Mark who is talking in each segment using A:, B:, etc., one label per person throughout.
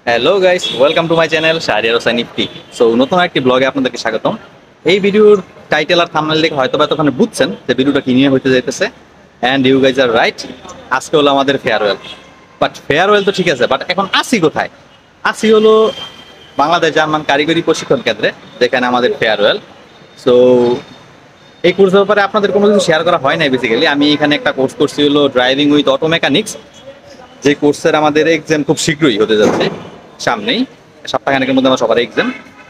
A: Hello guys, welcome to my channel Shahriar Hossain Ifti. So নতুন একটি ব্লগে আপনাদেরকে স্বাগতম। এই ভিডিওর টাইটেল আর থাম্বনেল দেখে হয়তো বা এতক্ষণে বুঝছেন যে ভিডিওটা কি নিয়ে হইতে যাইতেছে। And you guys are right, আজকে হলো আমাদের ফেয়ারওয়েল। বাট ফেয়ারওয়েল তো ঠিক আছে, বাট এখন আসি কোথায়? আসি হলো বাংলাদেশ জার্মান কারিগরি প্রশিক্ষণ কেন্দ্রে, যেখানে আমাদের ফেয়ারওয়েল। সো এই কোর্সের ব্যাপারে আপনাদের কোনো কিছু শেয়ার করা হয় নাই। বেসিক্যালি আমি এখানে একটা কোর্স করছি হলো ড্রাইভিং উইথ অটো মেকানিক্স, যে কোর্সের আমাদের এক্সাম খুব শীঘ্রই হতে যাচ্ছে, সামনেই সপ্তাহখানেকের মধ্যে আমার সবার এক্সাম।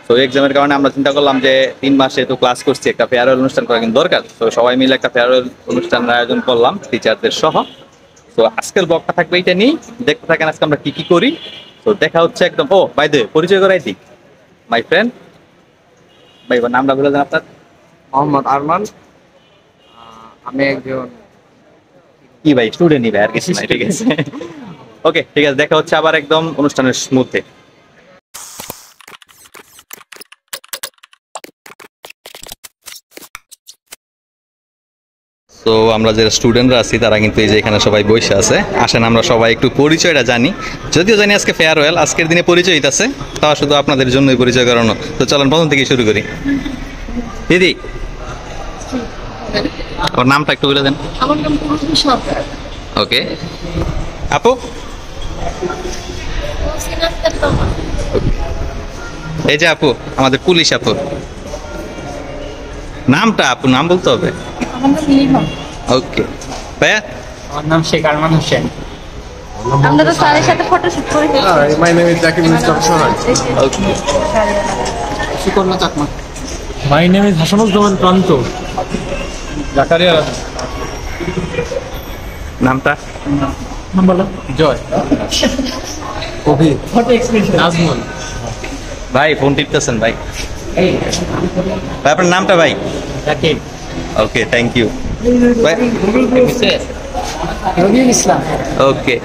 A: তো এক্সামের কারণে আমরা চিন্তা করলাম যে 3 মাসে তো ক্লাস করছি, একটা ফেয়ারওয়েল অনুষ্ঠান করা কিন্তু দরকার। তো সবাই মিলে একটা ফেয়ারওয়েল অনুষ্ঠানের আয়োজন করলাম টিচারদের সহ। তো আজকের ব্লগটা থাকবে এইটা নিয়ে, দেখতে থাকেন আজকে আমরা কি কি করি। তো দেখা হচ্ছে একদম। ও বাই দ্য পরিচয় করাই দিই, মাই ফ্রেন্ড। ভাই এবার নামটা বলে দেন আপনার।
B: মোহাম্মদ আরমান। আমি একজন
A: কি ভাই, স্টুডেন্টই ভাই, আর কিছু নাই, ঠিক আছে। ওকে ঠিক আছে, দেখা হচ্ছে আবার একদম অনুষ্ঠানের মধ্যে। তো আমরা যে স্টুডেন্টরা আছি তারা কিন্তু এই যে এখানে সবাই বসে আছে। আসেন আমরা সবাই একটু পরিচয়টা জানি, যদিও জানি আজকে ফেয়ারওয়েল, আজকের দিনে পরিচয় আছে, তা শুধু আপনাদের জন্যই পরিচয় করানো। তো চলেন প্রথম থেকে শুরু করি। দিদি, ওর নামটা একটু বলে দেন।
C: আমার নাম পুরুষ সরকার।
A: ওকে, আপু। এই যে আপু, আমাদের পুলিশ আপু। নামটা আপু, নাম বলতে হবে।
C: আমার নাম লিমা।
A: ওকে ভাইয়া।
B: আমার নাম শেখ আরমান হোসেন।
C: আমরা তো স্যারের সাথে ফটোশুট করে
D: My name is Zakir Mr. Sohan.
A: Okay,
B: Sukanya Chakma.
D: My name is Hassanuzzaman Pranto. Zakaria
A: নামটা
D: Joy. Obi. Nazmul.
A: ভাই, ফোন টিপতেছেন ভাই। ভাই আপনার নামটা ভাই।
B: জাকির।
A: ওকে, থ্যাংক ইউ ভাই।
B: রবিউল ইসলাম।
A: ওকে,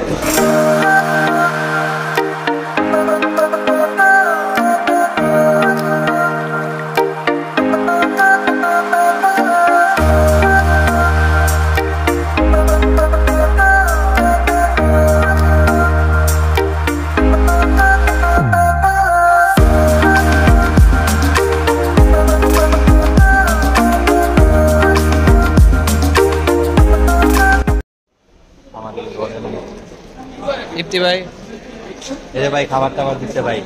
B: ইফতি ভাই।
A: এই যে ভাই খাবার টাবার দিচ্ছে ভাই।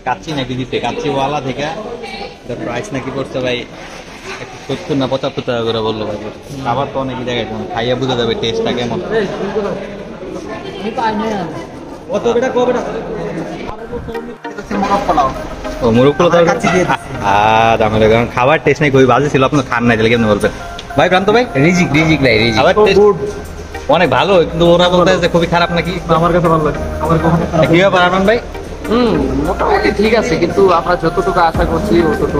A: কাচ্চি নাকি দিতে, কাচ্চি ওয়ালা থেকে প্রাইস নাকি পড়ছে ভাই 70 না 75 টাকা করে বললো ভাই। খাবার তো অনেকই জায়গায়, খাইয়া বুঝে যাবে টেস্টটা কেমন। ও মুরগ পোলাও দামের কারণ খাবার টেস্ট নাই, খুবই বাজে ছিল। আপনার খান নাই তাহলে কেমন বলবেন ভাই? প্রান্ত ভাই,
B: রিজিক নাই রিজিক।
A: খাবার টেস্ট অনেক ভালো, কিন্তু ওরা বলতে যে খুবই খারাপ নাকি।
D: আমার কাছে ভালো লাগে। আমার কখনো
A: কি ব্যাপার আরমান ভাই?
B: মোটামুটি ঠিক আছে, কিন্তু আমরা যতটুকু আশা করছি অতটুকু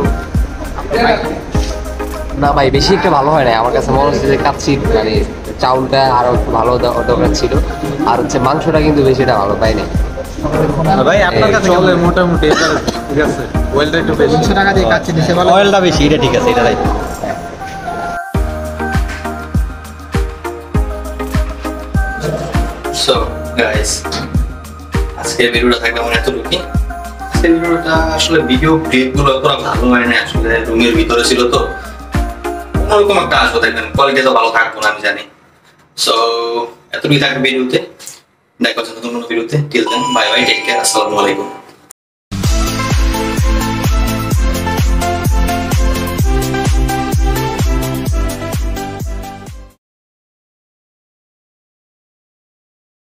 B: না ভাই, বেশি একটা ভালো হয় না। আমার কাছে মনে হচ্ছে যে কাচ্চি মানে চাউলটা আরো একটু ভালো দরকার ছিল, আর হচ্ছে মাংসটা কিন্তু বেশিটা ভালো পাই নাই।
A: ভাই আপনার কাছে
D: চলে মোটামুটি ঠিক আছে। ওয়েলটা একটু বেশি
B: 300 টাকা দিয়ে কাচ্চি দিতে ভালো।
A: অয়েলটা বেশি, এটা ঠিক আছে, এটা রাইট। সো গাইস, আজকে ভিডিওটা থাকবে আমার এতটুকুই। আজকের ভিডিওটা আসলে ভিডিও ক্লিপগুলো অতটা ভালো হয় না, আসলে রুমের ভিতরে ছিল তো অন্যরকম একটা আসবে, দেখবেন কোয়ালিটি তো ভালো থাকবো না আমি জানি। সো এতটুকুই থাকবে ভিডিওতে, দেখা হচ্ছে নতুন কোনো ভিডিওতে। Till then bye bye, take care, আসসালামু আলাইকুম।